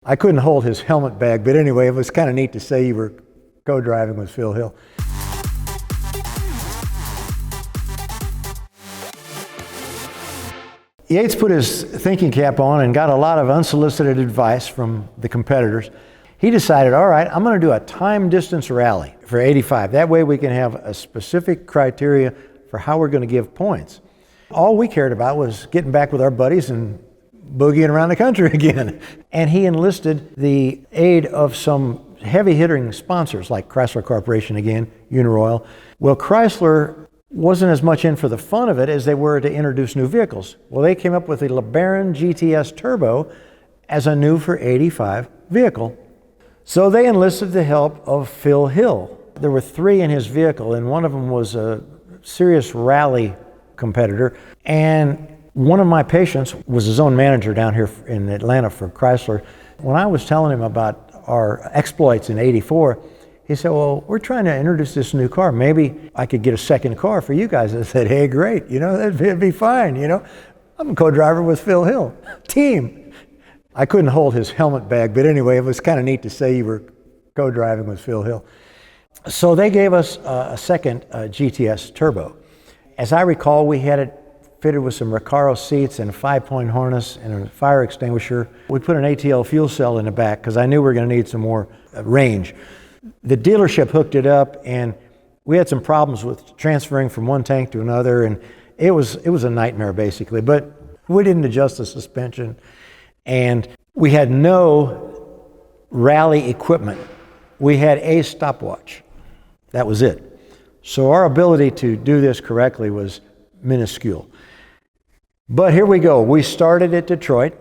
I couldn't hold his helmet bag, but anyway, it was kind of neat to say you were co-driving with Phil Hill. Yates put his thinking cap on and got a lot of unsolicited advice from the competitors. He decided, all right, I'm going to do a time distance rally for 85. That way we can have a specific criteria for how we're going to give points. All we cared about was getting back with our buddies and boogieing around the country again. And he enlisted the aid of some heavy-hitting sponsors like Chrysler Corporation again, Uniroyal. Well, Chrysler wasn't as much in for the fun of it as they were to introduce new vehicles. Well, they came up with the LeBaron GTS Turbo as a new for 85 vehicle. So they enlisted the help of Phil Hill. There were 3 in his vehicle, and one of them was a serious rally competitor. And one of my patients was his own manager down here in Atlanta for Chrysler. When I was telling him about our exploits in '84, he said, well, we're trying to introduce this new car. Maybe I could get a second car for you guys. I said, hey, great, that'd be fine, I'm a co-driver with Phil Hill. Team. I couldn't hold his helmet bag, but anyway, it was kind of neat to say you were co-driving with Phil Hill. So they gave us a second GTS Turbo. As I recall, we had it fitted with some Recaro seats and a 5-point harness and a fire extinguisher. We put an ATL fuel cell in the back because I knew we were going to need some more range. The dealership hooked it up, and we had some problems with transferring from one tank to another, and it was a nightmare basically. But we didn't adjust the suspension, and we had no rally equipment. We had a stopwatch. That was it. So our ability to do this correctly was minuscule. But here we go. We started at Detroit,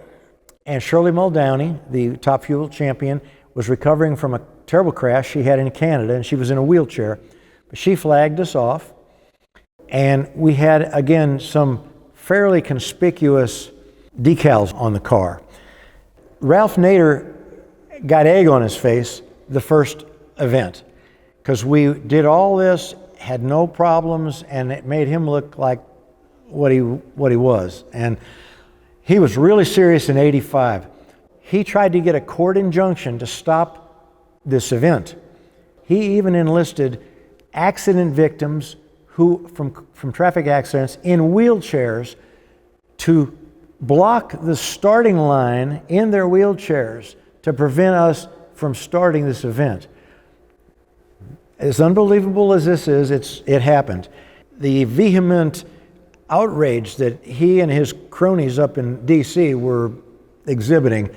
and Shirley Muldowney, the Top Fuel champion, was recovering from a terrible crash she had in Canada, and she was in a wheelchair. But she flagged us off, and we had, again, some fairly conspicuous decals on the car. Ralph Nader got egg on his face the first event, because we did all this, had no problems, and it made him look like what he was. And he was really serious in '85. He tried to get a court injunction to stop this event. He even enlisted accident victims who from traffic accidents in wheelchairs to block the starting line in their wheelchairs to prevent us from starting this event. As unbelievable as this is, it happened. The vehement outrage that he and his cronies up in D.C. were exhibiting,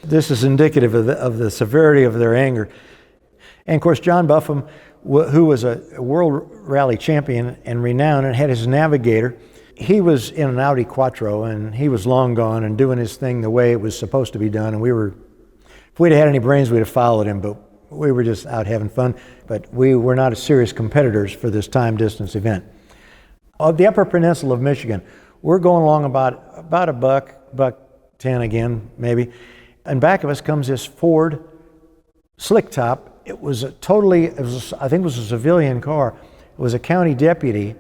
this is indicative of the severity of their anger. And of course, John Buffum, who was a world rally champion and renowned and had his navigator, he was in an Audi Quattro, and he was long gone and doing his thing the way it was supposed to be done. And if we'd had any brains, we'd have followed him, but we were just out having fun. But we were not serious competitors for this time distance event. Of the Upper Peninsula of Michigan, we're going along about a $1.10 again, maybe. And back of us comes this Ford slick top. I think it was a civilian car. It was a county deputy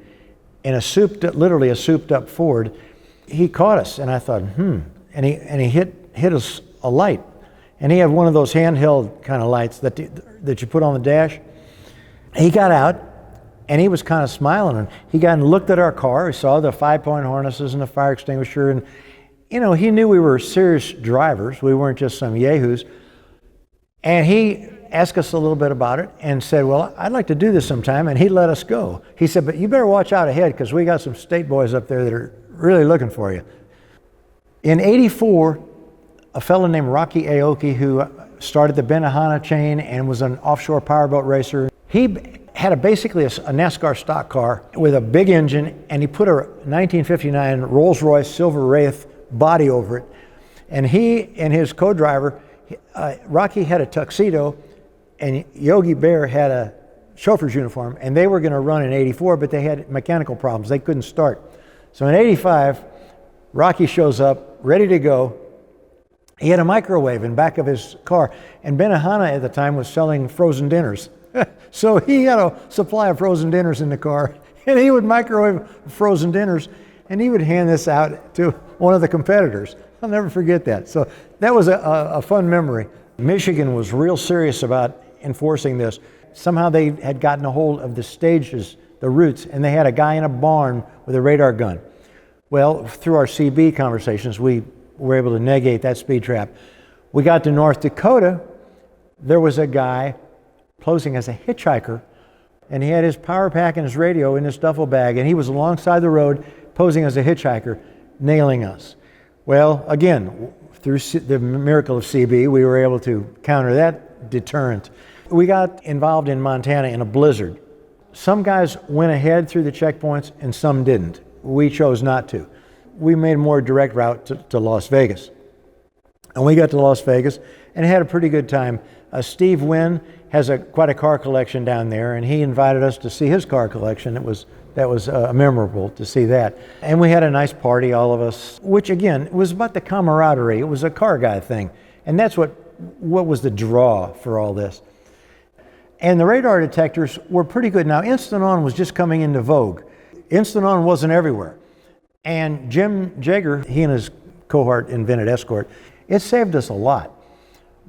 in literally a souped up Ford. He caught us, and I thought, and he hit us a light. And he had one of those handheld kind of lights that you put on the dash. He got out, and he was kind of smiling. And he got and looked at our car. He saw the 5-point harnesses and the fire extinguisher. And, he knew we were serious drivers. We weren't just some yahoos. And he asked us a little bit about it and said, well, I'd like to do this sometime. And he let us go. He said, but you better watch out ahead, because we got some state boys up there that are really looking for you. In '84, a fellow named Rocky Aoki, who started the Benihana chain and was an offshore powerboat racer, he had basically a NASCAR stock car with a big engine, and he put a 1959 Rolls Royce Silver Wraith body over it. And he and his co-driver, Rocky, had a tuxedo, and Yogi Bear had a chauffeur's uniform, and they were going to run in '84, but they had mechanical problems. They couldn't start. So in '85, Rocky shows up, ready to go. He had a microwave in back of his car, and Benihana at the time was selling frozen dinners. So he had a supply of frozen dinners in the car, and he would microwave frozen dinners, and he would hand this out to one of the competitors. I'll never forget that. So that was a fun memory. Michigan was real serious about enforcing this. Somehow they had gotten a hold of the stages, the routes, and they had a guy in a barn with a radar gun. Well, through our CB conversations, we were able to negate that speed trap. We got to North Dakota. There was a guy posing as a hitchhiker, and he had his power pack and his radio in his duffel bag, and he was alongside the road posing as a hitchhiker, nailing us. Well, again, through the miracle of CB, we were able to counter that deterrent. We got involved in Montana in a blizzard. Some guys went ahead through the checkpoints and some didn't. We chose not to. We made a more direct route to Las Vegas. And we got to Las Vegas and had a pretty good time. Steve Wynn has quite a car collection down there, and he invited us to see his car collection. That was memorable to see that. And we had a nice party, all of us, which again, was about the camaraderie. It was a car guy thing. And that's what was the draw for all this. And the radar detectors were pretty good. Now, Instant On was just coming into vogue. Instant On wasn't everywhere. And Jim Jager, he and his cohort invented Escort. It saved us a lot.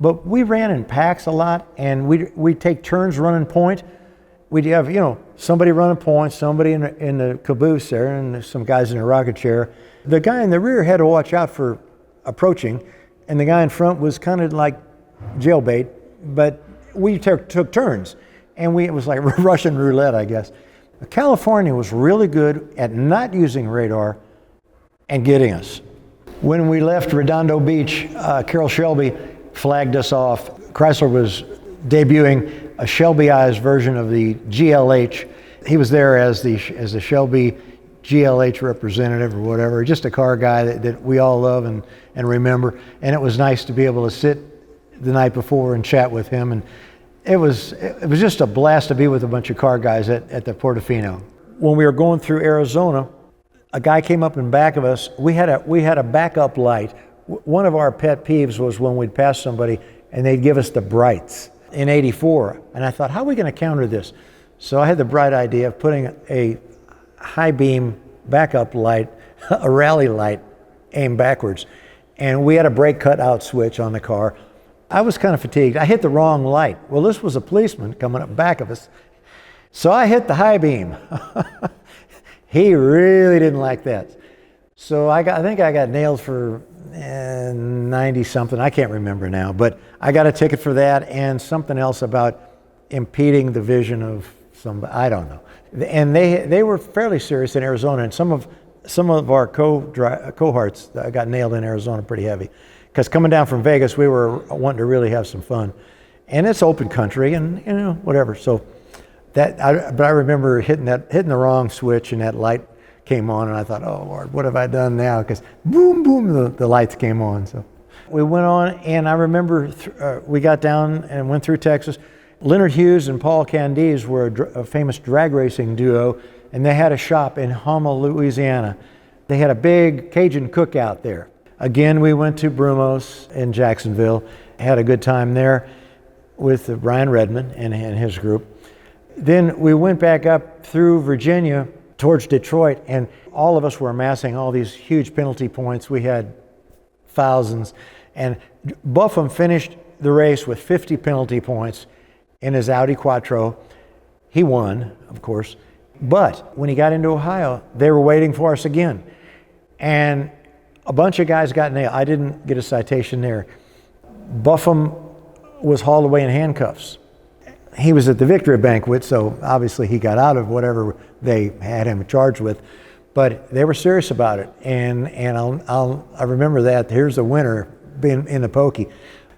But we ran in packs a lot, and we'd take turns running point. We'd have, somebody running point, somebody in the caboose there, and some guys in a rocket chair. The guy in the rear had to watch out for approaching, and the guy in front was kind of like jailbait, but we took turns, and it was like Russian roulette, I guess. California was really good at not using radar and getting us. When we left Redondo Beach, Carroll Shelby flagged us off. Chrysler was debuting a Shelbyized version of the GLH. He was there as the Shelby GLH representative or whatever, just a car guy that we all love and remember. And it was nice to be able to sit the night before and chat with him. And it was just a blast to be with a bunch of car guys at the Portofino. When we were going through Arizona, a guy came up in back of us. We had a backup light. One of our pet peeves was when we'd pass somebody and they'd give us the brights in '84. And I thought, how are we going to counter this? So I had the bright idea of putting a high beam backup light, a rally light, aimed backwards. And we had a brake cutout switch on the car. I was kind of fatigued. I hit the wrong light. Well, this was a policeman coming up back of us. So I hit the high beam. He really didn't like that. So I think I got nailed for 90 something. I can't remember now, but I got a ticket for that and something else about impeding the vision of somebody. I don't know. And they were fairly serious in Arizona, and some of our cohorts got nailed in Arizona pretty heavy. Because coming down from Vegas, we were wanting to really have some fun, and it's open country, and whatever. So but I remember hitting the wrong switch, and that light came on, and I thought, oh Lord, what have I done now? Because boom, boom, the lights came on. So we went on, and I remember we got down and went through Texas. Leonard Hughes and Paul Candies were a famous drag racing duo, and they had a shop in Houma, Louisiana. They had a big Cajun cookout there. Again, we went to Brumos in Jacksonville, had a good time there with Brian Redmond and his group. Then we went back up through Virginia towards Detroit, and all of us were amassing all these huge penalty points. We had thousands, and Buffum finished the race with 50 penalty points in his Audi Quattro. He won, of course, but when he got into Ohio, they were waiting for us again. And a bunch of guys got nailed. I didn't get a citation there. Buffum was hauled away in handcuffs. He was at the victory banquet, so obviously he got out of whatever they had him charged with. But they were serious about it, and I remember that. Here's a winner being in the pokey.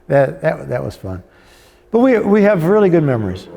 That was fun. But we have really good memories.